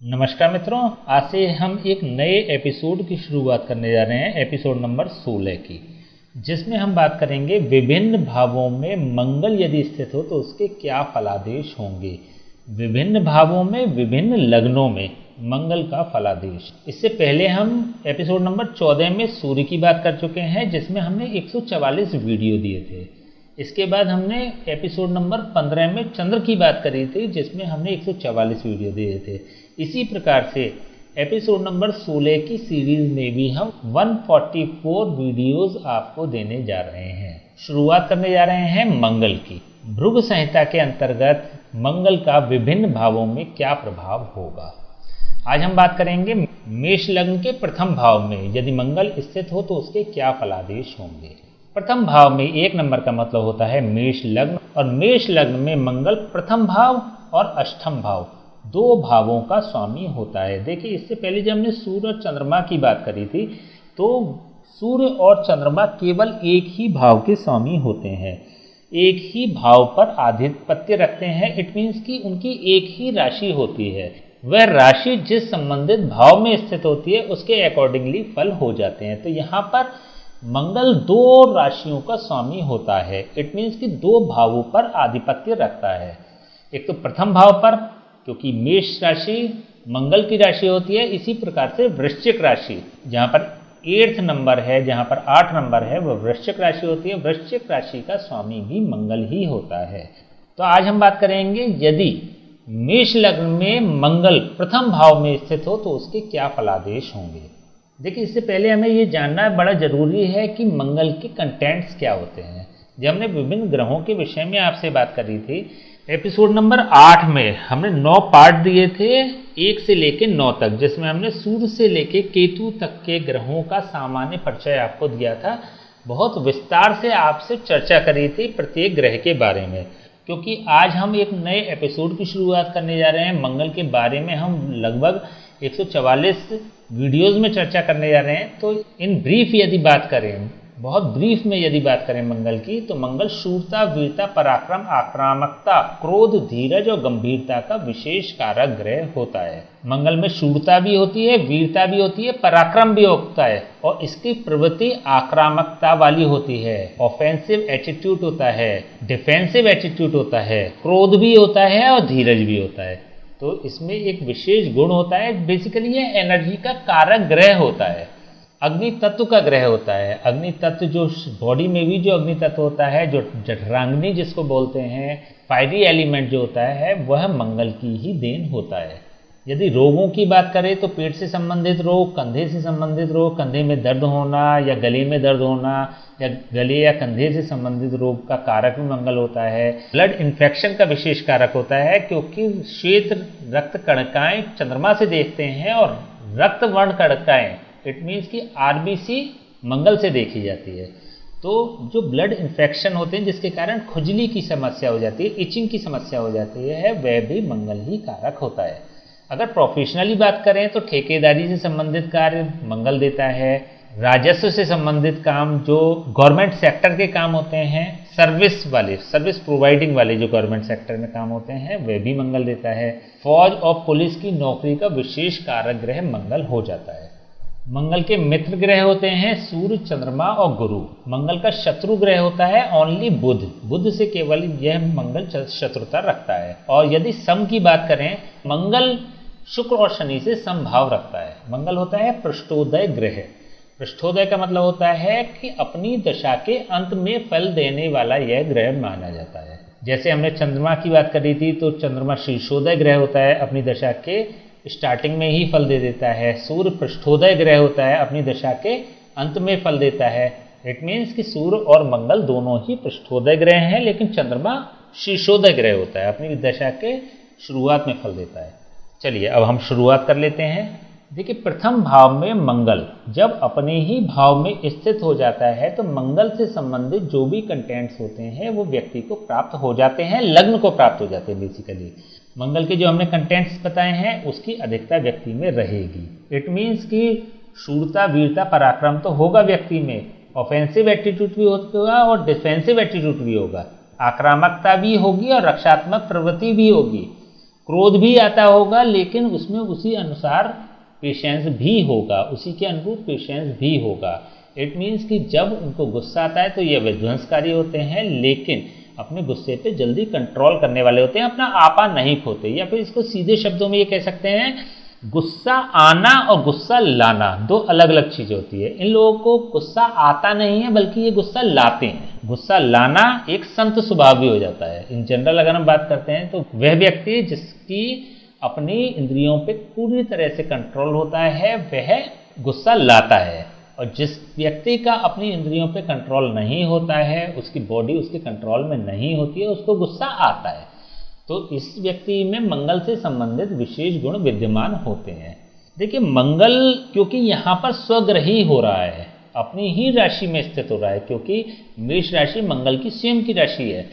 नमस्कार मित्रों, आज से हम एक नए एपिसोड की शुरुआत करने जा रहे हैं, एपिसोड नंबर 16 की, जिसमें हम बात करेंगे विभिन्न भावों में मंगल यदि स्थित हो तो उसके क्या फलादेश होंगे। विभिन्न भावों में विभिन्न लग्नों में मंगल का फलादेश। इससे पहले हम एपिसोड नंबर 14 में सूर्य की बात कर चुके हैं, जिसमें हमने 144 वीडियो दिए थे। इसके बाद हमने एपिसोड नंबर 15 में चंद्र की बात करी थी, जिसमें हमने 144 वीडियो दिए थे। इसी प्रकार से एपिसोड नंबर 16 की सीरीज में भी हम 144 वीडियोस आपको देने जा रहे हैं। शुरुआत करने जा रहे हैं मंगल की। भृगु संहिता के अंतर्गत मंगल का विभिन्न भावों में क्या प्रभाव होगा। आज हम बात करेंगे मेष लग्न के प्रथम भाव में यदि मंगल स्थित हो तो उसके क्या फलादेश होंगे। प्रथम भाव में 1 नंबर का मतलब होता है मेष लग्न, और मेष लग्न में मंगल प्रथम भाव और अष्टम भाव 2 भावों का स्वामी होता है। देखिए, इससे पहले जब हमने सूर्य और चंद्रमा की बात करी थी तो सूर्य और चंद्रमा केवल एक ही भाव के स्वामी होते हैं, एक ही भाव पर आधिपत्य रखते हैं। इट मीन्स कि उनकी एक ही राशि होती है, वह राशि जिस संबंधित भाव में स्थित होती है उसके अकॉर्डिंगली फल हो जाते हैं। तो यहाँ पर मंगल 2 राशियों का स्वामी होता है। इट मीन्स कि 2 भावों पर आधिपत्य रखता है। एक तो प्रथम भाव पर, क्योंकि मेष राशि मंगल की राशि होती है। इसी प्रकार से वृश्चिक राशि जहाँ पर 8th नंबर है, जहाँ पर 8 नंबर है, वह वृश्चिक राशि होती है। वृश्चिक राशि का स्वामी भी मंगल ही होता है। तो आज हम बात करेंगे यदि मेष लग्न में मंगल प्रथम भाव में स्थित हो तो उसके क्या फलादेश होंगे। देखिए, इससे पहले हमें ये जानना बड़ा जरूरी है कि मंगल के कंटेंट्स क्या होते हैं। जब हमने विभिन्न ग्रहों के विषय में आपसे बात करी थी, एपिसोड नंबर 8 में हमने 9 पार्ट दिए थे, 1 से लेके 9 तक, जिसमें हमने सूर्य से लेके केतु तक के ग्रहों का सामान्य परिचय आपको दिया था। बहुत विस्तार से आपसे चर्चा करी थी प्रत्येक ग्रह के बारे में, क्योंकि आज हम एक नए एपिसोड की शुरुआत करने जा रहे हैं। मंगल के बारे में हम लगभग 144 वीडियोस में चर्चा करने जा रहे हैं। तो इन ब्रीफ यदि बात करें, बहुत ब्रीफ में यदि बात करें मंगल की, तो मंगल शूरता, वीरता, पराक्रम, आक्रामकता, क्रोध, धीरज और गंभीरता का विशेष कारक ग्रह होता है। मंगल में शूरता भी होती है, वीरता भी होती है, पराक्रम भी होता है, और इसकी प्रवृत्ति आक्रामकता वाली होती है। ऑफेंसिव एटीट्यूड होता है, डिफेंसिव एटीट्यूड होता है, क्रोध भी होता है और धीरज भी होता है। तो इसमें एक विशेष गुण होता है। बेसिकली ये एनर्जी का कारक ग्रह होता है, अग्नि तत्व का ग्रह होता है। अग्नि तत्व जो बॉडी में भी जो अग्नि तत्व होता है, जो जठराग्नि जिसको बोलते हैं, फायरी एलिमेंट जो होता है, वह मंगल की ही देन होता है। यदि रोगों की बात करें तो पेट से संबंधित रोग, कंधे से संबंधित रोग, कंधे में दर्द होना या गले में दर्द होना, या गले या कंधे से संबंधित रोग का कारक भी मंगल होता है। ब्लड इन्फेक्शन का विशेष कारक होता है, क्योंकि श्वेत रक्त कणिकाएं चंद्रमा से देखते हैं और रक्त वर्ण कणिकाएं, इट मीन्स कि आरबीसी मंगल से देखी जाती है। तो जो ब्लड इन्फेक्शन होते हैं जिसके कारण खुजली की समस्या हो जाती है, इचिंग की समस्या हो जाती है, वह भी मंगल ही कारक होता है। अगर प्रोफेशनली बात करें तो ठेकेदारी से संबंधित कार्य मंगल देता है। राजस्व से संबंधित काम, जो गवर्नमेंट सेक्टर के काम होते हैं, सर्विस प्रोवाइडिंग वाले जो गवर्नमेंट सेक्टर में काम होते हैं, वह भी मंगल देता है। फौज और पुलिस की नौकरी का विशेष कारक ग्रह मंगल हो जाता है। मंगल के मित्र ग्रह होते हैं सूर्य, चंद्रमा और गुरु। मंगल का शत्रु ग्रह होता है ओनली बुध। बुध से केवल यह मंगल शत्रुता रखता है। और यदि सम की बात करें, मंगल शुक्र और शनि से समभाव रखता है। मंगल होता है पृष्ठोदय ग्रह। पृष्ठोदय का मतलब होता है कि अपनी दशा के अंत में फल देने वाला यह ग्रह माना जाता है। जैसे हमने चंद्रमा की बात करी थी, तो चंद्रमा शीर्षोदय ग्रह होता है, अपनी दशा के स्टार्टिंग में ही फल दे देता है। सूर्य पृष्ठोदय ग्रह होता है, अपनी दशा के अंत में फल देता है। इट मीन्स कि सूर्य और मंगल दोनों ही पृष्ठोदय ग्रह हैं, लेकिन चंद्रमा शीर्षोदय ग्रह होता है, अपनी दशा के शुरुआत में फल देता है। चलिए अब हम शुरुआत कर लेते हैं। देखिए, प्रथम भाव में मंगल जब अपने ही भाव में स्थित हो जाता है तो मंगल से संबंधित जो भी कंटेंट्स होते हैं वो व्यक्ति को प्राप्त हो जाते हैं, लग्न को प्राप्त हो जाते हैं। बेसिकली मंगल के जो हमने कंटेंट्स बताए हैं उसकी अधिकता व्यक्ति में रहेगी। इट मीन्स कि शूरता, वीरता, पराक्रम तो होगा व्यक्ति में, ऑफेंसिव एटीट्यूड भी होगा और डिफेंसिव एटीट्यूड भी होगा, आक्रामकता भी होगी और रक्षात्मक प्रवृत्ति भी होगी। क्रोध भी आता होगा, लेकिन उसमें उसी अनुसार पेशेंस भी होगा, उसी के अनुरूप पेशेंस भी होगा। इट मीन्स कि जब उनको गुस्सा आता है तो ये विध्वंसकारी होते हैं, लेकिन अपने गुस्से पे जल्दी कंट्रोल करने वाले होते हैं, अपना आपा नहीं खोते। या फिर इसको सीधे शब्दों में ये कह सकते हैं, गुस्सा आना और गुस्सा लाना दो अलग अलग चीज़ें होती है। इन लोगों को गुस्सा आता नहीं है, बल्कि ये गुस्सा लाते हैं। गुस्सा लाना एक संत स्वभाव भी हो जाता है। इन जनरल अगर हम बात करते हैं तो वह व्यक्ति जिसकी अपनी इंद्रियों पे पूरी तरह से कंट्रोल होता है वह गुस्सा लाता है, और जिस व्यक्ति का अपनी इंद्रियों पे कंट्रोल नहीं होता है, उसकी बॉडी उसके कंट्रोल में नहीं होती है, उसको गुस्सा आता है। तो इस व्यक्ति में मंगल से संबंधित विशेष गुण विद्यमान होते हैं। देखिए, मंगल क्योंकि यहाँ पर स्वग्रही हो रहा है, अपनी ही राशि में स्थित हो रहा है, क्योंकि मेष राशि मंगल की स्वयं की राशि है।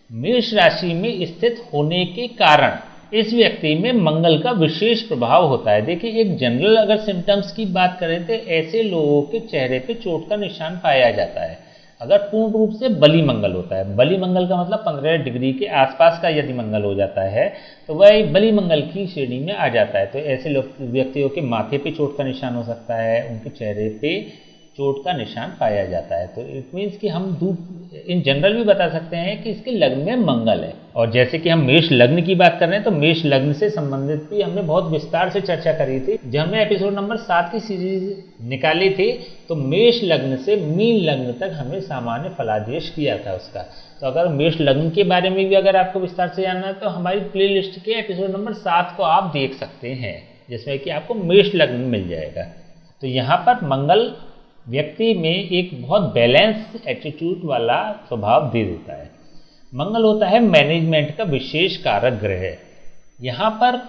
मेष राशि में स्थित होने के कारण इस व्यक्ति में मंगल का विशेष प्रभाव होता है। देखिए, एक जनरल अगर सिम्टम्स की बात करें तो ऐसे लोगों के चेहरे पे चोट का निशान पाया जाता है अगर पूर्ण रूप से बली मंगल होता है। बली मंगल का मतलब 15 डिग्री के आसपास का यदि मंगल हो जाता है तो वह बली मंगल की श्रेणी में आ जाता है। तो ऐसे व्यक्तियों के माथे पे चोट का निशान हो सकता है, उनके चेहरे पे चोट का निशान पाया जाता है। तो इट मीन्स कि हम इन जनरल भी बता सकते हैं कि इसके लग्न में मंगल है। और जैसे कि हम मेष लग्न की बात कर रहे हैं तो मेष लग्न से संबंधित भी हमने बहुत विस्तार से चर्चा करी थी। जब हमने एपिसोड नंबर 7 की सीरीज निकाली थी तो मेष लग्न से मीन लग्न तक हमने सामान्य फलादेश किया था उसका। तो अगर मेष लग्न के बारे में भी अगर आपको विस्तार से जानना है तो हमारी प्ले लिस्ट के एपिसोड नंबर 7 को आप देख सकते हैं, जिसमें कि आपको मेष लग्न मिल जाएगा। तो यहाँ पर मंगल व्यक्ति में एक बहुत बैलेंस एटीट्यूड वाला स्वभाव दे देता है। मंगल होता है मैनेजमेंट का विशेष कारक ग्रह। यहाँ पर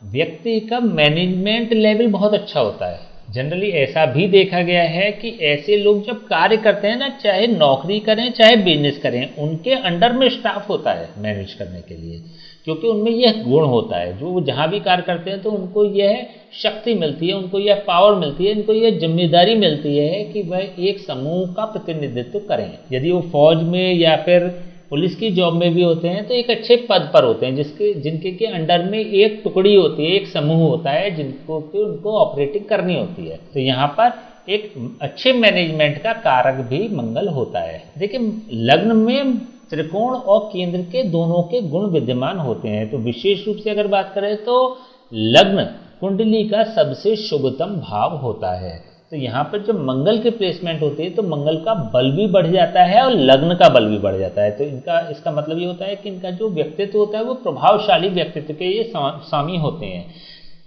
व्यक्ति का मैनेजमेंट लेवल बहुत अच्छा होता है। जनरली ऐसा भी देखा गया है कि ऐसे लोग जब कार्य करते हैं ना, चाहे नौकरी करें चाहे बिजनेस करें, उनके अंडर में स्टाफ होता है मैनेज करने के लिए, क्योंकि उनमें यह गुण होता है। जो वो जहाँ भी कार्य करते हैं तो उनको यह शक्ति मिलती है, उनको यह पावर मिलती है, इनको यह जिम्मेदारी मिलती है कि वह एक समूह का प्रतिनिधित्व करें। यदि वो फौज में या फिर पुलिस की जॉब में भी होते हैं तो एक अच्छे पद पर होते हैं, जिनके के अंडर में एक टुकड़ी होती है, एक समूह होता है जिनको कि उनको ऑपरेटिंग करनी होती है। तो यहाँ पर एक अच्छे मैनेजमेंट का कारक भी मंगल होता है। देखिए, लग्न में त्रिकोण और केंद्र के दोनों के गुण विद्यमान होते हैं। तो विशेष रूप से अगर बात करें तो लग्न कुंडली का सबसे शुभतम भाव होता है। तो यहाँ पर जब मंगल के प्लेसमेंट होती है तो मंगल का बल भी बढ़ जाता है और लग्न का बल भी बढ़ जाता है। तो इसका मतलब ये होता है कि इनका जो व्यक्तित्व होता है वो प्रभावशाली व्यक्तित्व के ये स्वामी होते हैं।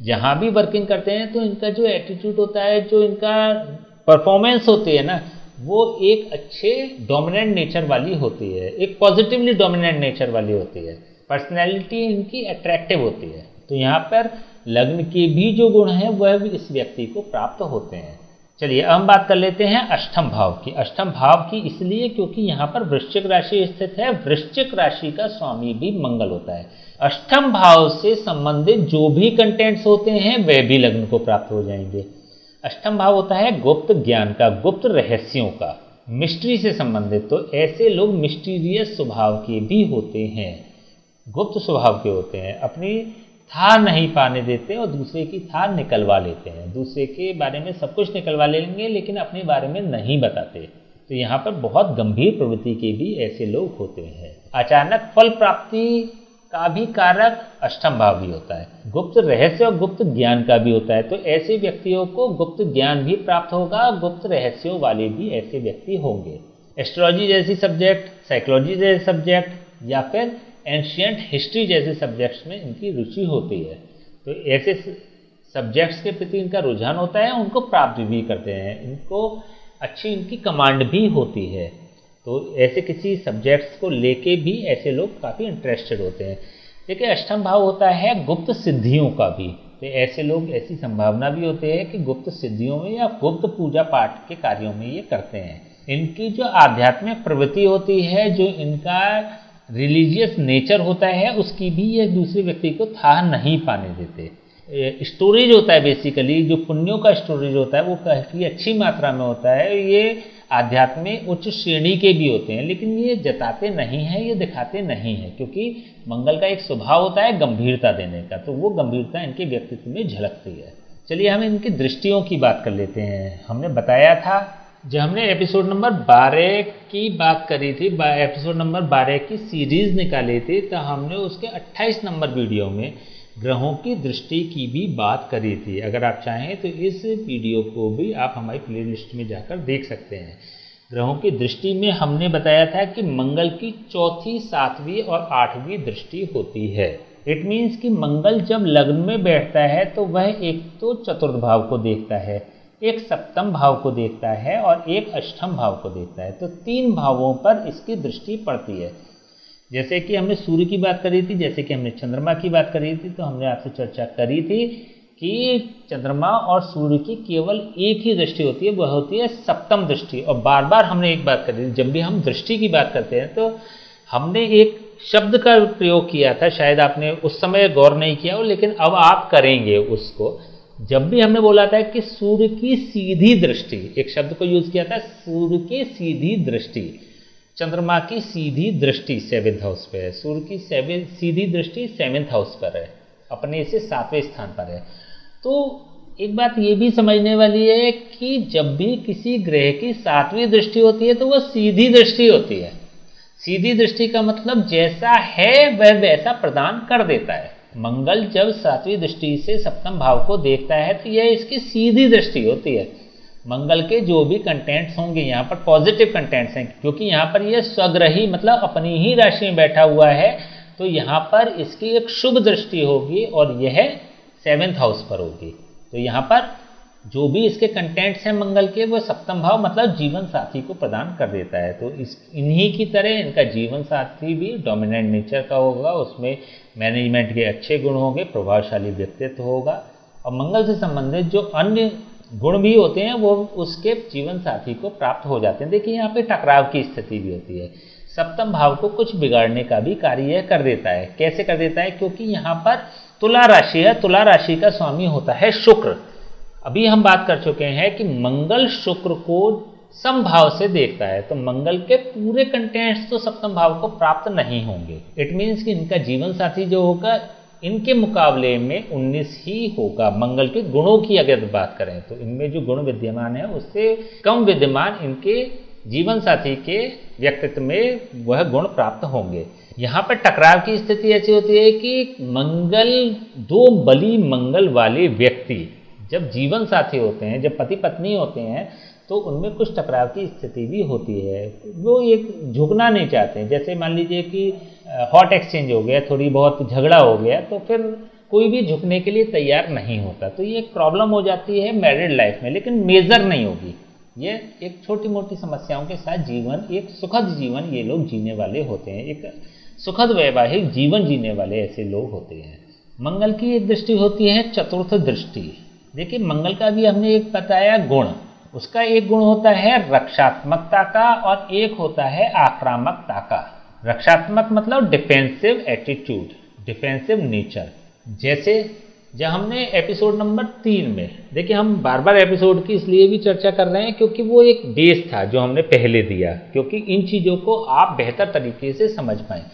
जहाँ भी वर्किंग करते हैं तो इनका जो एटीट्यूड होता है, जो इनका परफॉर्मेंस होती है ना, वो एक अच्छे डोमिनेंट नेचर वाली होती है, एक पॉजिटिवली डोमिनेंट नेचर वाली होती है। पर्सनैलिटी इनकी अट्रैक्टिव होती है। तो यहाँ पर लग्न के भी जो गुण हैं वह भी इस व्यक्ति को प्राप्त होते हैं। चलिए अब हम बात कर लेते हैं अष्टम भाव की। अष्टम भाव की इसलिए क्योंकि यहाँ पर वृश्चिक राशि स्थित है। वृश्चिक राशि का स्वामी भी मंगल होता है। अष्टम भाव से संबंधित जो भी कंटेंट्स होते हैं वह भी लग्न को प्राप्त हो जाएंगे। अष्टम भाव होता है गुप्त ज्ञान का, गुप्त रहस्यों का, मिस्ट्री से संबंधित। तो ऐसे लोग मिस्टीरियस स्वभाव के भी होते हैं, गुप्त स्वभाव के होते हैं, अपनी था नहीं पाने देते और दूसरे की था निकलवा लेते हैं। दूसरे के बारे में सब कुछ निकलवा लेंगे लेकिन अपने बारे में नहीं बताते। तो यहाँ पर बहुत गंभीर प्रवृत्ति के भी ऐसे लोग होते हैं। अचानक फल प्राप्ति का भी कारक अष्टम भाव भी होता है। गुप्त रहस्य और गुप्त ज्ञान का भी होता है। तो ऐसे व्यक्तियों को गुप्त ज्ञान भी प्राप्त होगा, गुप्त रहस्यों वाले भी ऐसे व्यक्ति होंगे। एस्ट्रोलॉजी जैसी सब्जेक्ट, साइकोलॉजी जैसे सब्जेक्ट या फिर एंशियंट हिस्ट्री जैसे सब्जेक्ट्स में इनकी रुचि होती है। तो ऐसे सब्जेक्ट्स के प्रति इनका रुझान होता है, उनको प्राप्त भी करते हैं, इनको अच्छी इनकी कमांड भी होती है। तो ऐसे किसी सब्जेक्ट्स को लेके भी ऐसे लोग काफ़ी इंटरेस्टेड होते हैं। देखिए, अष्टम भाव होता है गुप्त सिद्धियों का भी। तो ऐसे लोग, ऐसी संभावना भी होती है कि गुप्त सिद्धियों में या गुप्त पूजा पाठ के कार्यों में ये करते हैं। इनकी जो आध्यात्मिक प्रवृत्ति होती है, जो इनका रिलीजियस नेचर होता है, उसकी भी ये दूसरे व्यक्ति को था नहीं पाने देते। स्टोरेज होता है, बेसिकली जो पुण्यों का स्टोरेज होता है वो काफ़ी अच्छी मात्रा में होता है। ये आध्यात्म में उच्च श्रेणी के भी होते हैं, लेकिन ये जताते नहीं हैं, ये दिखाते नहीं हैं, क्योंकि मंगल का एक स्वभाव होता है गंभीरता देने का, तो वो गंभीरता इनके व्यक्तित्व में झलकती है। चलिए हम इनकी दृष्टियों की बात कर लेते हैं। हमने बताया था, जब हमने एपिसोड नंबर 12 की बात करी थी, एपिसोड नंबर 12 की सीरीज़ निकाली थी, तो हमने उसके 28 नंबर वीडियो में ग्रहों की दृष्टि की भी बात करी थी। अगर आप चाहें तो इस वीडियो को भी आप हमारी प्लेलिस्ट में जाकर देख सकते हैं। ग्रहों की दृष्टि में हमने बताया था कि मंगल की चौथी, 7वीं और 8वीं दृष्टि होती है। इट मीन्स कि मंगल जब लग्न में बैठता है तो वह एक तो चतुर्थ भाव को देखता है, एक सप्तम भाव को देखता है और एक अष्टम भाव को देखता है। तो 3 भावों पर इसकी दृष्टि पड़ती है। जैसे कि हमने सूर्य की बात करी थी, जैसे कि हमने चंद्रमा की बात करी थी, तो हमने आपसे चर्चा करी थी कि चंद्रमा और सूर्य की केवल एक ही दृष्टि होती है, वह होती है सप्तम दृष्टि। और बार बार हमने एक बात करी थी, जब भी हम दृष्टि की बात करते हैं तो हमने एक शब्द का प्रयोग किया था, शायद आपने उस समय गौर नहीं किया हो, लेकिन अब आप करेंगे उसको। जब भी हमने बोला था कि सूर्य की सीधी दृष्टि, एक शब्द को यूज किया था, सूर्य की सीधी दृष्टि, चंद्रमा की सीधी दृष्टि 7th हाउस पे है, सूर्य की सीधी दृष्टि 7th हाउस पर है, अपने से 7वें स्थान पर है। तो एक बात ये भी समझने वाली है कि जब भी किसी ग्रह की 7वीं दृष्टि होती है तो वह सीधी दृष्टि होती है। सीधी दृष्टि का मतलब जैसा है वह वैसा प्रदान कर देता है। मंगल जब 7वीं दृष्टि से सप्तम भाव को देखता है तो यह इसकी सीधी दृष्टि होती है। मंगल के जो भी कंटेंट्स होंगे यहाँ पर पॉजिटिव कंटेंट्स हैं, क्योंकि यहाँ पर यह स्वग्रही मतलब अपनी ही राशि में बैठा हुआ है, तो यहाँ पर इसकी एक शुभ दृष्टि होगी और यह 7th हाउस पर होगी। तो यहाँ पर जो भी इसके कंटेंट्स हैं मंगल के, वो सप्तम भाव मतलब जीवन साथी को प्रदान कर देता है। तो इन्हीं की तरह इनका जीवन साथी भी डोमिनेंट नेचर का होगा, उसमें मैनेजमेंट के अच्छे गुण होंगे, प्रभावशाली व्यक्तित्व होगा, और मंगल से संबंधित जो अन्य गुण भी होते हैं वो उसके जीवन साथी को प्राप्त हो जाते हैं। देखिए यहाँ पे टकराव की स्थिति भी होती है। सप्तम भाव को कुछ बिगाड़ने का भी कार्य यह कर देता है। कैसे कर देता है? क्योंकि यहाँ पर तुला राशि है, तुला राशि का स्वामी होता है शुक्र। अभी हम बात कर चुके हैं कि मंगल शुक्र को समभाव से देखता है, तो मंगल के पूरे कंटेंट्स तो सप्तम भाव को प्राप्त नहीं होंगे। इट मीन्स कि इनका जीवन साथी जो होगा इनके मुकाबले में 19 ही होगा। मंगल के गुणों की अगर बात करें तो इनमें जो गुण विद्यमान है उससे कम विद्यमान इनके जीवन साथी के व्यक्तित्व में वह गुण प्राप्त होंगे। यहाँ पर टकराव की स्थिति ऐसी होती है कि मंगल, 2 बली मंगल वाले व्यक्ति जब जीवन साथी होते हैं, जब पति पत्नी होते हैं, तो उनमें कुछ टकराव की स्थिति भी होती है। वो एक झुकना नहीं चाहते हैं। जैसे मान लीजिए कि हॉट एक्सचेंज हो गया, थोड़ी बहुत झगड़ा हो गया, तो फिर कोई भी झुकने के लिए तैयार नहीं होता। तो ये एक प्रॉब्लम हो जाती है मैरिड लाइफ में, लेकिन मेजर नहीं होगी। ये एक छोटी मोटी समस्याओं के साथ जीवन, एक सुखद जीवन ये लोग जीने वाले होते हैं, एक सुखद वैवाहिक जीवन जीने वाले ऐसे लोग होते हैं। मंगल की एक दृष्टि होती है चतुर्थ दृष्टि। देखिए मंगल का भी हमने एक बताया गुण, उसका एक गुण होता है रक्षात्मकता का और एक होता है आक्रामकता का। रक्षात्मक मतलब डिफेंसिव एटीट्यूड, डिफेंसिव नेचर। जैसे जब हमने एपिसोड नंबर 3 में, देखिए हम बार बार एपिसोड की इसलिए भी चर्चा कर रहे हैं क्योंकि वो एक बेस था जो हमने पहले दिया, क्योंकि इन चीज़ों को आप बेहतर तरीके से समझ पाएँ।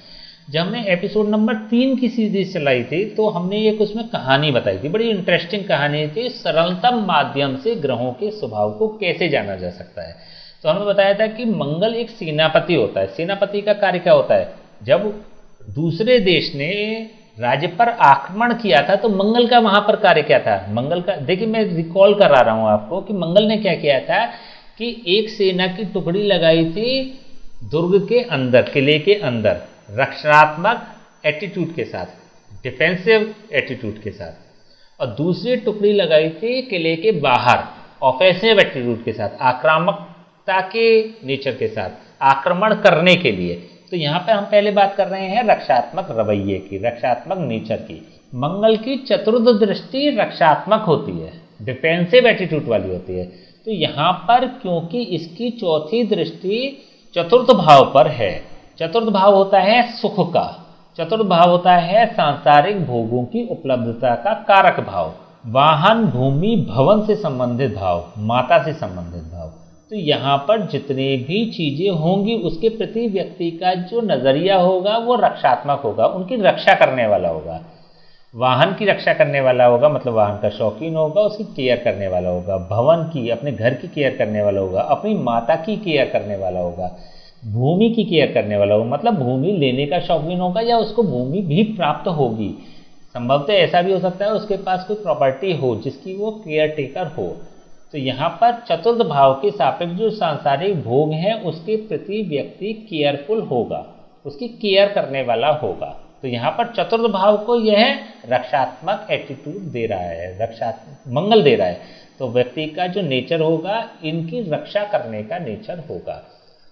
जब हमने एपिसोड नंबर 3 की सीरीज चलाई थी तो हमने एक उसमें कहानी बताई थी, बड़ी इंटरेस्टिंग कहानी थी, सरलतम माध्यम से ग्रहों के स्वभाव को कैसे जाना जा सकता है। तो हमने बताया था कि मंगल एक सेनापति होता है। सेनापति का कार्य क्या होता है? जब दूसरे देश ने राज्य पर आक्रमण किया था तो मंगल का वहां पर कार्य क्या था? मंगल का, देखिए मैं रिकॉल करा रहा हूं आपको कि मंगल ने क्या किया था कि एक सेना की टुकड़ी लगाई थी दुर्ग के अंदर, किले के अंदर, रक्षात्मक एटीट्यूड के साथ, डिफेंसिव एटीट्यूड के साथ, और दूसरी टुकड़ी लगाई थी किले के बाहर, ऑफेंसिव एटीट्यूड के साथ, आक्रामकता के नेचर के साथ, आक्रमण करने के लिए। तो यहाँ पे हम पहले बात कर रहे हैं रक्षात्मक रवैये की, रक्षात्मक नेचर की। मंगल की चतुर्थ दृष्टि रक्षात्मक होती है, डिफेंसिव एटीट्यूड वाली होती है। तो यहाँ पर क्योंकि इसकी चौथी दृष्टि चतुर्थ भाव पर है, चतुर्थ भाव होता है सुख का, चतुर्थ भाव होता है सांसारिक भोगों की उपलब्धता का कारक भाव, वाहन, भूमि, भवन से संबंधित भाव, माता से संबंधित भाव। तो यहाँ पर जितने भी चीजें होंगी उसके प्रति व्यक्ति का जो नजरिया होगा वो रक्षात्मक होगा, उनकी रक्षा करने वाला होगा। वाहन की रक्षा करने वाला होगा, मतलब वाहन का शौकीन होगा, उसकी केयर करने वाला होगा। भवन की, अपने घर की केयर करने वाला होगा। अपनी माता की केयर करने वाला होगा। भूमि की केयर करने वाला होगा, मतलब भूमि लेने का शौकीन होगा या उसको भूमि भी प्राप्त होगी। संभवतः ऐसा भी हो सकता है उसके पास कोई प्रॉपर्टी हो जिसकी वो केयर टेकर हो। तो यहाँ पर चतुर्थ भाव के सापेक्ष जो सांसारिक भोग है उसके प्रति व्यक्ति केयरफुल होगा, उसकी केयर करने वाला होगा। तो यहाँ पर चतुर्थ भाव को यह रक्षात्मक एटीट्यूड दे रहा है, रक्षात्मक मंगल दे रहा है। तो व्यक्ति का जो नेचर होगा इनकी रक्षा करने का नेचर होगा।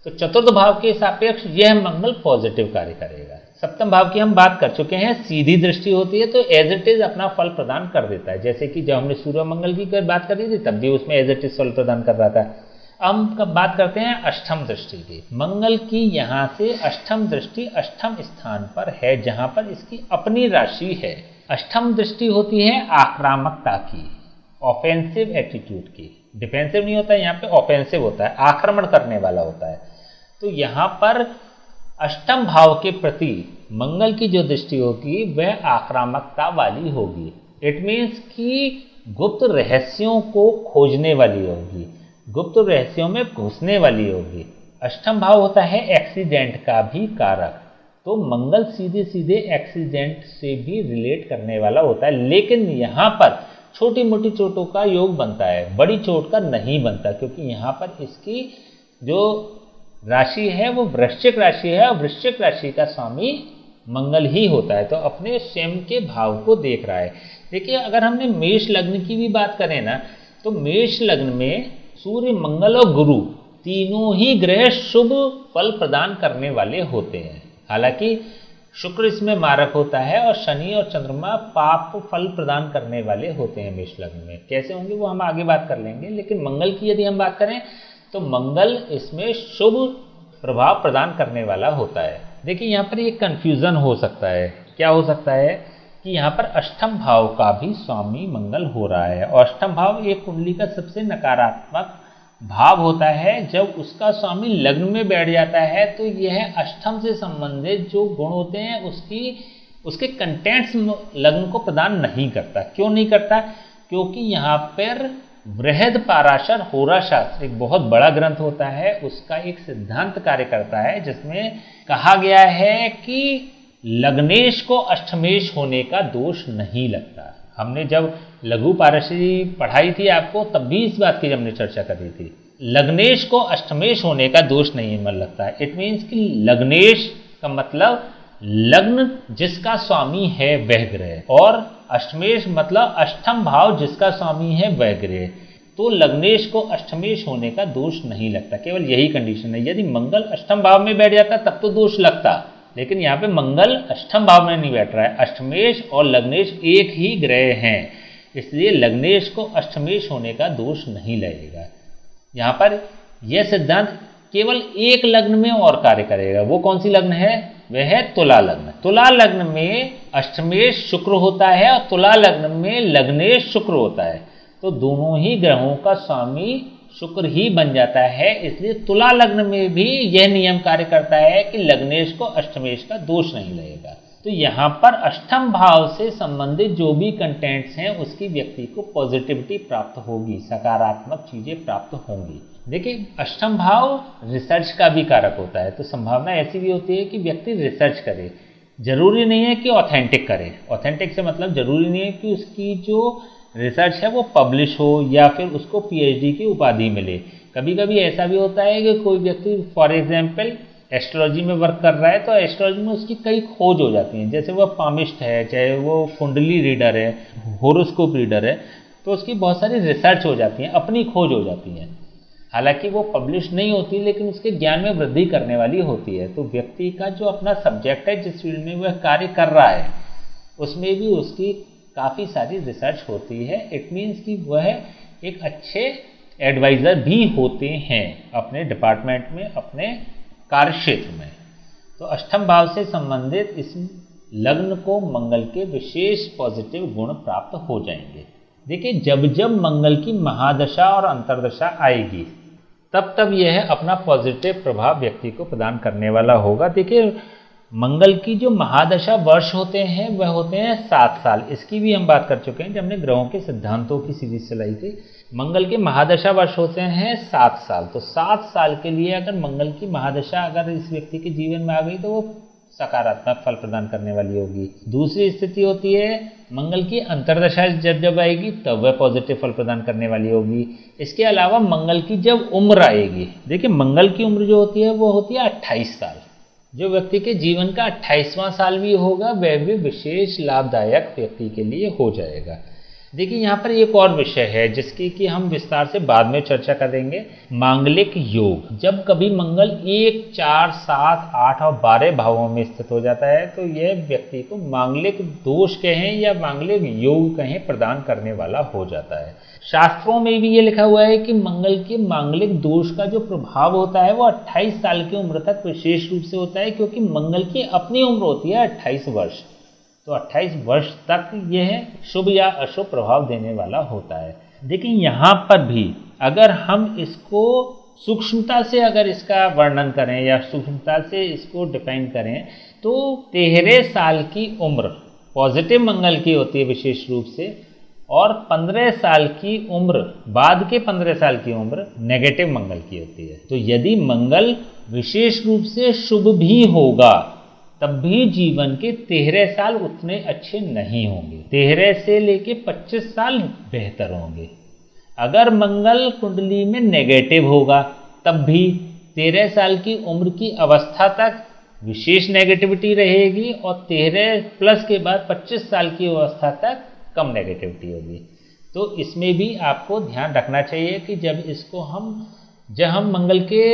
तो चतुर्थ भाव के सापेक्ष यह मंगल पॉजिटिव कार्य करेगा। सप्तम भाव की हम बात कर चुके हैं, सीधी दृष्टि होती है तो एज इट इज अपना फल प्रदान कर देता है। जैसे कि जब हमने सूर्य मंगल की बात करी थी तब भी उसमें एज इट इज फल प्रदान कर रहा था। अब हम कब बात करते हैं अष्टम दृष्टि की। मंगल की यहाँ से अष्टम दृष्टि अष्टम स्थान पर है जहाँ पर इसकी अपनी राशि है। अष्टम दृष्टि होती है आक्रामकता की, ऑफेंसिव एटीट्यूड की। डिफेंसिव नहीं होता है, यहाँ पे ऑफेंसिव होता है, आक्रमण करने वाला होता है। तो यहाँ पर अष्टम भाव के प्रति मंगल की जो दृष्टि होगी वह आक्रामकता वाली होगी। इट मीन्स कि गुप्त रहस्यों को खोजने वाली होगी, गुप्त रहस्यों में घुसने वाली होगी। अष्टम भाव होता है एक्सीडेंट का भी कारक, तो मंगल सीधे सीधे एक्सीडेंट से भी रिलेट करने वाला होता है। लेकिन यहाँ पर छोटी मोटी चोटों का योग बनता है, बड़ी चोट का नहीं बनता, क्योंकि यहाँ पर इसकी जो राशि है वो वृश्चिक राशि है और वृश्चिक राशि का स्वामी मंगल ही होता है। तो अपने स्वयं के भाव को देख रहा है। देखिए अगर हमने मेष लग्न की भी बात करें ना, तो मेष लग्न में सूर्य, मंगल और गुरु तीनों ही ग्रह शुभ फल प्रदान करने वाले होते हैं। हालांकि शुक्र इसमें मारक होता है और शनि और चंद्रमा पाप फल प्रदान करने वाले होते हैं मेष लग्न में। कैसे होंगे वो हम आगे बात कर लेंगे। लेकिन मंगल की यदि हम बात करें तो मंगल इसमें शुभ प्रभाव प्रदान करने वाला होता है। देखिए यहाँ पर एक कंफ्यूजन हो सकता है। क्या हो सकता है कि यहाँ पर अष्टम भाव का भी स्वामी मंगल हो रहा है और अष्टम भाव एक कुंडली का सबसे नकारात्मक भाव होता है। जब उसका स्वामी लग्न में बैठ जाता है तो यह अष्टम से संबंधित जो गुण होते हैं उसके कंटेंट्स लग्न को प्रदान नहीं करता। क्यों नहीं करता? क्योंकि यहाँ पर बृहद पाराशर होरा शास्त्र एक बहुत बड़ा ग्रंथ होता है, उसका एक सिद्धांत कार्य करता है जिसमें कहा गया है कि लग्नेश को अष्टमेश होने का दोष नहीं लगता। हमने जब लघु पारशी पढ़ाई थी आपको तब भी इस बात की हमने चर्चा करी थी। लग्नेश को अष्टमेश होने का दोष नहीं मन लगता है। इट मीन्स कि लग्नेश का मतलब लग्न जिसका स्वामी है वह ग्रह, और अष्टमेश मतलब अष्टम भाव जिसका स्वामी है वह ग्रह। तो लग्नेश को अष्टमेश होने का दोष नहीं लगता, केवल यही कंडीशन है। यदि मंगल अष्टम भाव में बैठ जाता तब तो दोष लगता, लेकिन यहाँ पे मंगल अष्टम भाव में नहीं बैठ रहा है। अष्टमेश और लग्नेश एक ही ग्रह हैं, इसलिए लग्नेश को अष्टमेश होने का दोष नहीं लगेगा। यहाँ पर यह सिद्धांत केवल एक लग्न में और कार्य करेगा। वो कौन सी लग्न है? वह है तुला लग्न। तुला लग्न में अष्टमेश शुक्र होता है और तुला लग्न में लग्नेश शुक्र होता है। तो दोनों ही ग्रहों का स्वामी शुक्र ही बन जाता है। इसलिए तुला लग्न में भी यह नियम कार्य करता है कि लग्नेश को अष्टमेश का दोष नहीं लगेगा। तो यहाँ पर अष्टम भाव से संबंधित जो भी कंटेंट्स हैं उसकी व्यक्ति को पॉजिटिविटी प्राप्त होगी, सकारात्मक चीजें प्राप्त होंगी। देखिए अष्टम भाव रिसर्च का भी कारक होता है, तो संभावना ऐसी भी होती है कि व्यक्ति रिसर्च करे। जरूरी नहीं है कि ऑथेंटिक करे। ऑथेंटिक से मतलब जरूरी नहीं है कि उसकी जो रिसर्च है वो पब्लिश हो या फिर उसको पीएचडी की उपाधि मिले। कभी कभी ऐसा भी होता है कि कोई व्यक्ति फॉर एग्जाम्पल एस्ट्रोलॉजी में वर्क कर रहा है तो एस्ट्रोलॉजी में उसकी कई खोज हो जाती हैं। जैसे वह पामिस्ट है, चाहे वो कुंडली रीडर है, होरोस्कोप रीडर है, तो उसकी बहुत सारी रिसर्च हो जाती है, अपनी खोज हो जाती है। हालांकि वो पब्लिश नहीं होती लेकिन उसके ज्ञान में वृद्धि करने वाली होती है। तो व्यक्ति का जो अपना सब्जेक्ट है, जिस फील्ड में वह कार्य कर रहा है, उसमें भी उसकी काफ़ी सारी रिसर्च होती है। इट मीन्स कि वह एक अच्छे एडवाइज़र भी होते हैं अपने डिपार्टमेंट में, अपने कार्य क्षेत्र में। तो अष्टम भाव से संबंधित इस लग्न को मंगल के विशेष पॉजिटिव गुण प्राप्त हो जाएंगे। देखिए, जब जब मंगल की महादशा और अंतर्दशा आएगी तब तब यह अपना पॉजिटिव प्रभाव व्यक्ति को प्रदान करने वाला होगा। देखिए, मंगल की जो महादशा वर्ष होते हैं वह होते हैं 7 साल। इसकी भी हम बात कर चुके हैं जब हमने ग्रहों के सिद्धांतों की सीरीज चलाई थी। मंगल के महादशा वर्ष होते हैं 7 साल। तो 7 साल के लिए अगर मंगल की महादशा अगर इस व्यक्ति के जीवन में आ गई तो वो सकारात्मक फल प्रदान करने वाली होगी। दूसरी स्थिति होती है मंगल की अंतर्दशा जब आएगी तब वह पॉजिटिव फल प्रदान करने वाली होगी। इसके अलावा मंगल की जब उम्र आएगी, देखिए मंगल की उम्र जो होती है वो होती है 28 साल। जो व्यक्ति के जीवन का 28वां साल भी होगा वह भी विशेष लाभदायक व्यक्ति के लिए हो जाएगा। देखिए, यहाँ पर एक और विषय है जिसकी कि हम विस्तार से बाद में चर्चा करेंगे, मांगलिक योग। जब कभी मंगल 1, 4, 7, 8 और 12 भावों में स्थित हो जाता है तो यह व्यक्ति को मांगलिक दोष कहें या मांगलिक योग कहें प्रदान करने वाला हो जाता है। शास्त्रों में भी ये लिखा हुआ है कि मंगल के मांगलिक दोष का जो प्रभाव होता है वो 28 साल की उम्र तक विशेष रूप से होता है, क्योंकि मंगल की अपनी उम्र होती है 28 वर्ष। तो 28 वर्ष तक यह शुभ या अशुभ प्रभाव देने वाला होता है। देखिए, यहाँ पर भी अगर हम इसको सूक्ष्मता से अगर इसका वर्णन करें या सूक्ष्मता से इसको डिफाइन करें तो 13 साल की उम्र पॉजिटिव मंगल की होती है विशेष रूप से, और 15 साल की उम्र, बाद के 15 साल की उम्र नेगेटिव मंगल की होती है। तो यदि मंगल विशेष रूप से शुभ भी होगा तब भी जीवन के 13 साल उतने अच्छे नहीं होंगे। 13 से लेके 25 साल बेहतर होंगे। अगर मंगल कुंडली में नेगेटिव होगा तब भी 13 साल की उम्र की अवस्था तक विशेष नेगेटिविटी रहेगी, और 13 प्लस के बाद 25 साल की अवस्था तक कम नेगेटिविटी होगी। तो इसमें भी आपको ध्यान रखना चाहिए कि जब हम मंगल के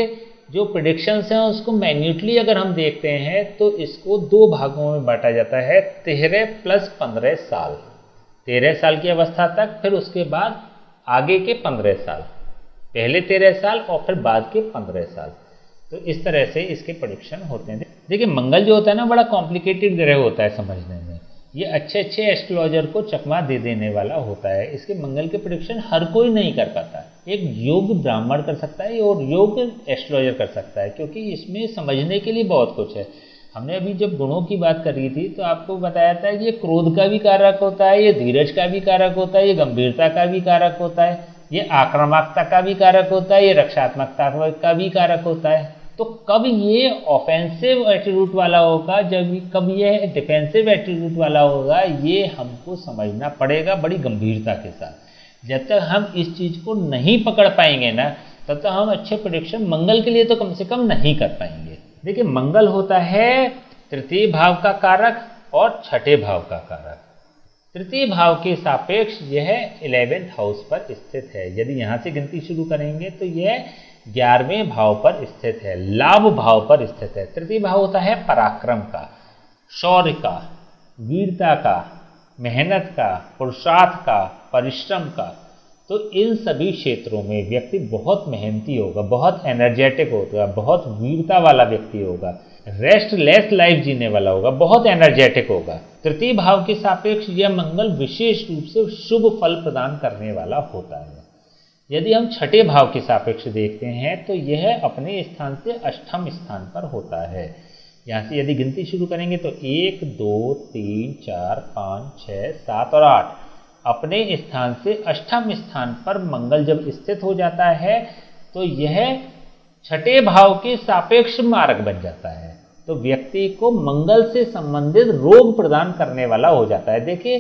जो प्रेडिक्शंस हैं उसको मैन्यूटली अगर हम देखते हैं तो इसको 2 भागों में बांटा जाता है, 13 प्लस 15 साल। 13 साल की अवस्था तक, फिर उसके बाद आगे के 15 साल, पहले 13 साल और फिर बाद के 15 साल। तो इस तरह से इसके प्रेडिक्शन होते हैं। देखिए, मंगल जो होता है ना बड़ा कॉम्प्लिकेटेड ग्रह होता है समझने में। ये अच्छे एस्ट्रोलॉजर को चकमा दे देने वाला होता है। इसके मंगल के प्रेडिक्शन हर कोई नहीं कर पाता। एक योग्य ब्राह्मण कर सकता है और योग्य एस्ट्रोलॉजर कर सकता है, क्योंकि इसमें समझने के लिए बहुत कुछ है। हमने अभी जब गुणों की बात करी थी तो आपको बताया था कि ये क्रोध का भी कारक होता है, ये धीरज का भी कारक होता है, ये गंभीरता का भी कारक होता है, ये आक्रामकता का भी कारक होता है, ये रक्षात्मकता का भी कारक होता है। तो कब ये ऑफेंसिव एटीट्यूड वाला होगा, कब ये डिफेंसिव एटीट्यूड वाला होगा, ये हमको समझना पड़ेगा बड़ी गंभीरता के साथ। जब तक हम इस चीज़ को नहीं पकड़ पाएंगे ना तब तक हम अच्छे प्रेडिक्शन मंगल के लिए तो कम से कम नहीं कर पाएंगे। देखिए, मंगल होता है तृतीय भाव का कारक और छठे भाव का कारक। तृतीय भाव के सापेक्ष यह 11th हाउस पर स्थित है। यदि यहाँ से गिनती शुरू करेंगे तो यह 11वें भाव पर स्थित है, लाभ भाव पर स्थित है। तृतीय भाव होता है पराक्रम का, शौर्य का, वीरता का, मेहनत का, पुरुषार्थ का, परिश्रम का। तो इन सभी क्षेत्रों में व्यक्ति बहुत मेहनती होगा, बहुत एनर्जेटिक होगा, बहुत वीरता वाला व्यक्ति होगा, रेस्टलेस लाइफ जीने वाला होगा, बहुत एनर्जेटिक होगा। तृतीय भाव के सापेक्ष यह मंगल विशेष रूप से शुभ फल प्रदान करने वाला होता है। यदि हम छठे भाव के सापेक्ष देखते हैं तो यह अपने स्थान से अष्टम स्थान पर होता है। यहाँ से यदि गिनती शुरू करेंगे तो 1, 2, 3, 4, 5, 6, 7 और 8 अपने स्थान से अष्टम स्थान पर मंगल जब स्थित हो जाता है तो यह छठे भाव के सापेक्ष मार्ग बन जाता है। तो व्यक्ति को मंगल से संबंधित रोग प्रदान करने वाला हो जाता है। देखिए,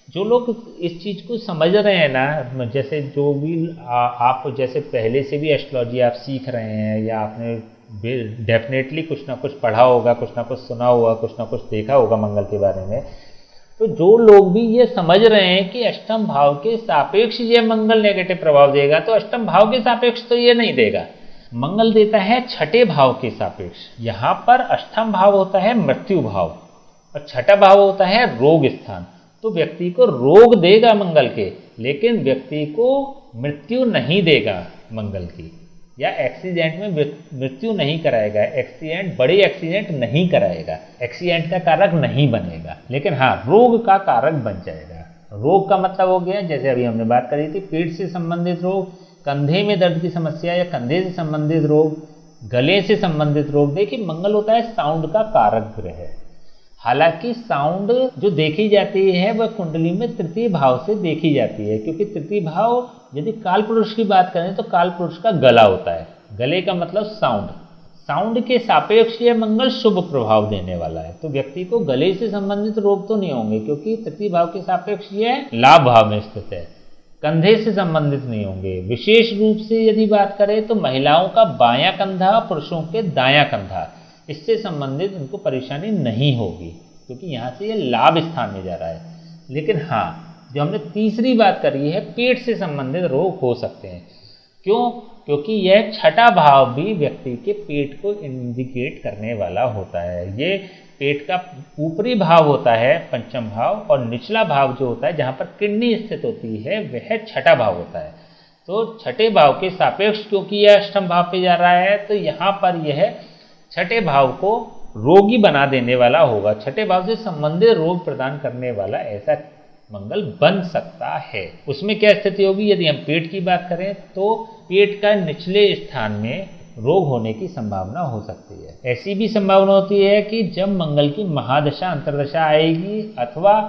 जो लोग इस चीज़ को समझ रहे हैं ना, जैसे जो भी आप जैसे पहले से भी एस्ट्रोलॉजी आप सीख रहे हैं या आपने डेफिनेटली कुछ ना कुछ पढ़ा होगा, कुछ ना कुछ सुना होगा, कुछ ना कुछ देखा होगा मंगल के बारे में, तो जो लोग भी ये समझ रहे हैं कि अष्टम भाव के सापेक्ष ये मंगल नेगेटिव प्रभाव देगा, तो अष्टम भाव के सापेक्ष तो ये नहीं देगा। मंगल देता है छठे भाव के सापेक्ष। यहाँ पर अष्टम भाव होता है मृत्यु भाव और छठा भाव होता है रोग स्थान। तो व्यक्ति को रोग देगा मंगल के, लेकिन व्यक्ति को मृत्यु नहीं देगा मंगल की। या एक्सीडेंट में मृत्यु नहीं कराएगा, एक्सीडेंट बड़े एक्सीडेंट नहीं कराएगा, एक्सीडेंट का कारक नहीं बनेगा, लेकिन हाँ रोग का कारक बन जाएगा। रोग का मतलब हो गया, जैसे अभी हमने बात करी थी, पेट से संबंधित रोग, कंधे में दर्द की समस्या या कंधे से संबंधित रोग, गले से संबंधित रोग। देखिए मंगल होता है साउंड का कारक ग्रह। हालांकि साउंड जो देखी जाती है वह कुंडली में तृतीय भाव से देखी जाती है, क्योंकि तृतीय भाव यदि काल पुरुष की बात करें तो काल पुरुष का गला होता है। गले का मतलब साउंड, साउंड के सापेक्ष यह मंगल शुभ प्रभाव देने वाला है। तो व्यक्ति को गले से संबंधित रोग तो नहीं होंगे, क्योंकि तृतीय भाव के सापेक्ष यह लाभ भाव में स्थित है। कंधे से संबंधित नहीं होंगे। विशेष रूप से यदि बात करें तो महिलाओं का बायां कंधा, पुरुषों के दायां कंधा, इससे संबंधित उनको परेशानी नहीं होगी, क्योंकि यहाँ से ये लाभ स्थान में जा रहा है। लेकिन हाँ, जो हमने तीसरी बात करी है, पेट से संबंधित रोग हो सकते हैं। क्यों? क्योंकि यह छठा भाव भी व्यक्ति के पेट को इंडिकेट करने वाला होता है। ये पेट का ऊपरी भाव होता है पंचम भाव, और निचला भाव जो होता है जहाँ पर किडनी स्थित होती है वह छठा भाव होता है। तो छठे भाव के सापेक्ष क्योंकि यह अष्टम भाव पे जा रहा है, तो यहाँ पर यह छठे भाव को रोगी बना देने वाला होगा, छठे भाव से संबंधित रोग प्रदान करने वाला ऐसा मंगल बन सकता है। उसमें क्या स्थिति होगी? यदि हम पेट की बात करें तो पेट का निचले स्थान में रोग होने की संभावना हो सकती है। ऐसी भी संभावना होती है कि जब मंगल की महादशा अंतर्दशा आएगी, अथवा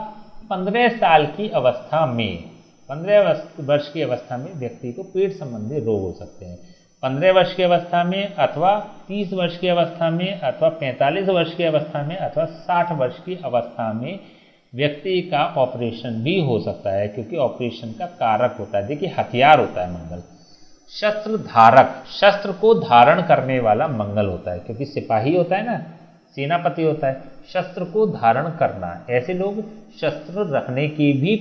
15 साल की अवस्था में, 15 वर्ष की अवस्था में व्यक्ति को पेट संबंधी रोग हो सकते हैं। 15 वर्ष की अवस्था में, अथवा 30 वर्ष की अवस्था में, अथवा 45 वर्ष की अवस्था में, अथवा 60 वर्ष की अवस्था में व्यक्ति का ऑपरेशन भी हो सकता है, क्योंकि ऑपरेशन का कारक होता है। देखिए हथियार होता है मंगल, शस्त्र धारक, शस्त्र को धारण करने वाला मंगल होता है, क्योंकि सिपाही होता है ना, सेनापति होता है, शस्त्र को धारण करना। ऐसे लोग शस्त्र रखने की भी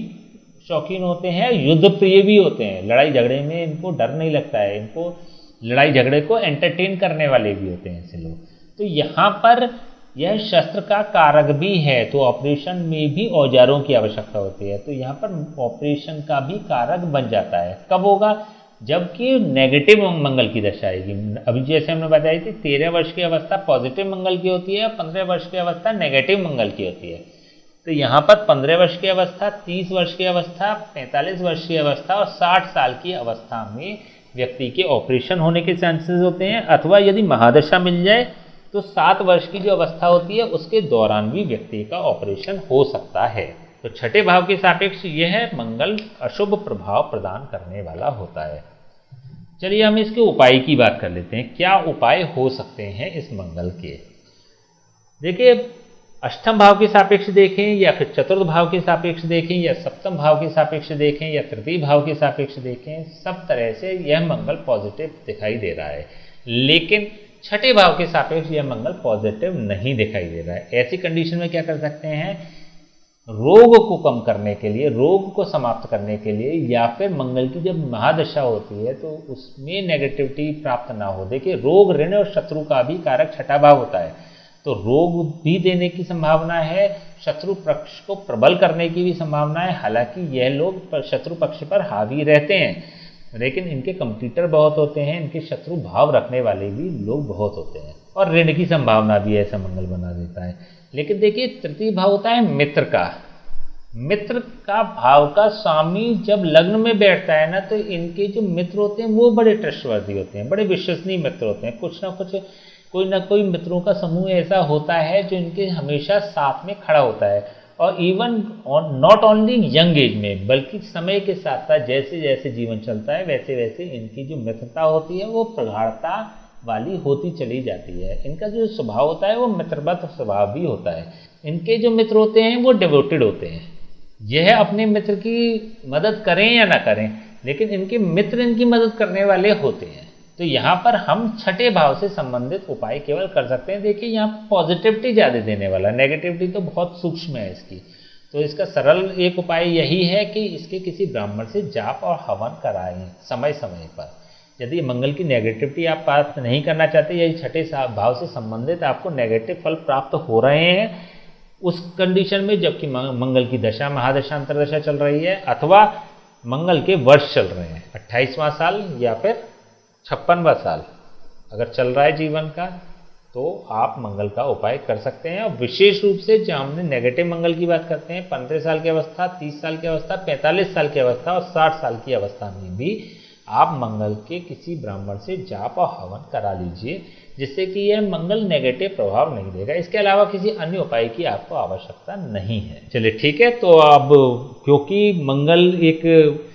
शौकीन होते हैं, युद्ध प्रिय भी होते हैं, लड़ाई झगड़े में इनको डर नहीं लगता है, इनको लड़ाई झगड़े को एंटरटेन करने वाले भी होते हैं ऐसे लोग। तो यहाँ पर यह शस्त्र का कारक भी है, तो ऑपरेशन में भी औजारों की आवश्यकता होती है, तो यहाँ पर ऑपरेशन का भी कारक बन जाता है। कब होगा? जबकि नेगेटिव मंगल की दशा आएगी। अभी जैसे हमने बताई थी 13 वर्ष की अवस्था पॉजिटिव मंगल की होती है, 15 वर्ष की अवस्था नेगेटिव मंगल की होती है। तो यहाँ पर 15 वर्ष की अवस्था, 30 वर्ष की अवस्था, 45 वर्ष की अवस्था और 60 साल की अवस्था में व्यक्ति के ऑपरेशन होने के चांसेस होते हैं, अथवा यदि महादशा मिल जाए तो 7 वर्ष की जो अवस्था होती है उसके दौरान भी व्यक्ति का ऑपरेशन हो सकता है। तो छठे भाव के सापेक्ष यह मंगल अशुभ प्रभाव प्रदान करने वाला होता है। चलिए हम इसके उपाय की बात कर लेते हैं, क्या उपाय हो सकते हैं इस मंगल के। देखिए अष्टम भाव के सापेक्ष देखें, या फिर चतुर्थ भाव के सापेक्ष देखें, या सप्तम भाव के सापेक्ष देखें, या तृतीय भाव के सापेक्ष देखें, सब तरह से यह मंगल पॉजिटिव दिखाई दे रहा है। लेकिन छठे भाव के सापेक्ष यह मंगल पॉजिटिव नहीं दिखाई दे रहा है। ऐसी कंडीशन में क्या कर सकते हैं? रोग को कम करने के लिए, रोग को समाप्त करने के लिए, या फिर मंगल की जब महादशा होती है तो उसमें नेगेटिविटी प्राप्त ना हो। देखिए रोग, ऋण और शत्रु का भी कारक छठा भाव होता है, तो रोग भी देने की संभावना है, शत्रु पक्ष को प्रबल करने की भी संभावना है। हालांकि यह लोग शत्रु पक्ष पर हावी रहते हैं, लेकिन इनके कंप्यूटर बहुत होते हैं, इनके शत्रु भाव रखने वाले भी लोग बहुत होते हैं, और ऋण की संभावना भी ऐसा मंगल बना देता है। लेकिन देखिए तृतीय भाव होता है मित्र का, मित्र का भाव का स्वामी जब लग्न में बैठता है ना, तो इनके जो मित्र होते हैं वो बड़े ट्रस्टवर्दी होते हैं, बड़े विश्वसनीय मित्र होते हैं। कुछ ना कुछ, कोई ना कोई मित्रों का समूह ऐसा होता है जो इनके हमेशा साथ में खड़ा होता है, और even not only young age में, बल्कि समय के साथ साथ जैसे जैसे जीवन चलता है वैसे वैसे इनकी जो मित्रता होती है वो प्रगाढ़ता वाली होती चली जाती है। इनका जो स्वभाव होता है वो मित्रवत स्वभाव भी होता है। इनके जो मित्र होते हैं वो डिवोटेड होते हैं, यह अपने मित्र की मदद करें या ना करें, लेकिन इनके मित्र इनकी मदद करने वाले होते हैं। तो यहाँ पर हम छठे भाव से संबंधित उपाय केवल कर सकते हैं। देखिए यहाँ पॉजिटिविटी ज़्यादा देने वाला, नेगेटिविटी तो बहुत सूक्ष्म है इसकी। तो इसका सरल एक उपाय यही है कि इसके किसी ब्राह्मण से जाप और हवन कराएं समय समय पर। यदि मंगल की नेगेटिविटी आप प्राप्त नहीं करना चाहते, या छठे भाव से संबंधित आपको नेगेटिव फल प्राप्त हो रहे हैं, उस कंडीशन में जबकि मंगल की दशा, महादशा, अंतर्दशा चल रही है, अथवा मंगल के वर्ष चल रहे हैं, 28वां साल या फिर 56वां साल अगर चल रहा है जीवन का, तो आप मंगल का उपाय कर सकते हैं। और विशेष रूप से जब हमने नेगेटिव मंगल की बात करते हैं, 15 साल की अवस्था, 30 साल की अवस्था, 45 साल की अवस्था और 60 साल की अवस्था में भी आप मंगल के किसी ब्राह्मण से जाप और हवन करा लीजिए, जिससे कि यह मंगल नेगेटिव प्रभाव नहीं देगा। इसके अलावा किसी अन्य उपाय की आपको आवश्यकता नहीं है। चलिए ठीक है, तो अब क्योंकि मंगल एक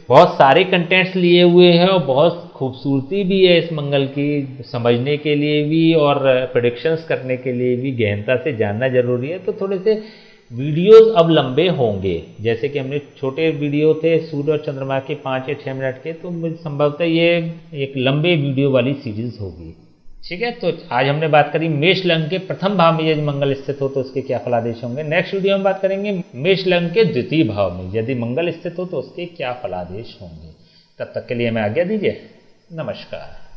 बहुत सारे कंटेंट्स लिए हुए है और बहुत खूबसूरती भी है इस मंगल की, समझने के लिए भी और प्रेडिक्शंस करने के लिए भी गहनता से जानना जरूरी है, तो थोड़े से वीडियोस अब लंबे होंगे। जैसे कि हमने छोटे वीडियो थे सूर्य और चंद्रमा के 5 या 6 मिनट के, तो संभवतः ये एक लंबे वीडियो वाली सीरीज होगी। ठीक है, तो आज हमने बात करी मेष लग्न के प्रथम भाव में यदि मंगल स्थित हो तो उसके क्या फलादेश होंगे। नेक्स्ट वीडियो में बात करेंगे मेष लग्न के द्वितीय भाव में यदि मंगल स्थित हो तो उसके क्या फलादेश होंगे। तब तक के लिए हमें आज्ञा दीजिए, नमस्कार।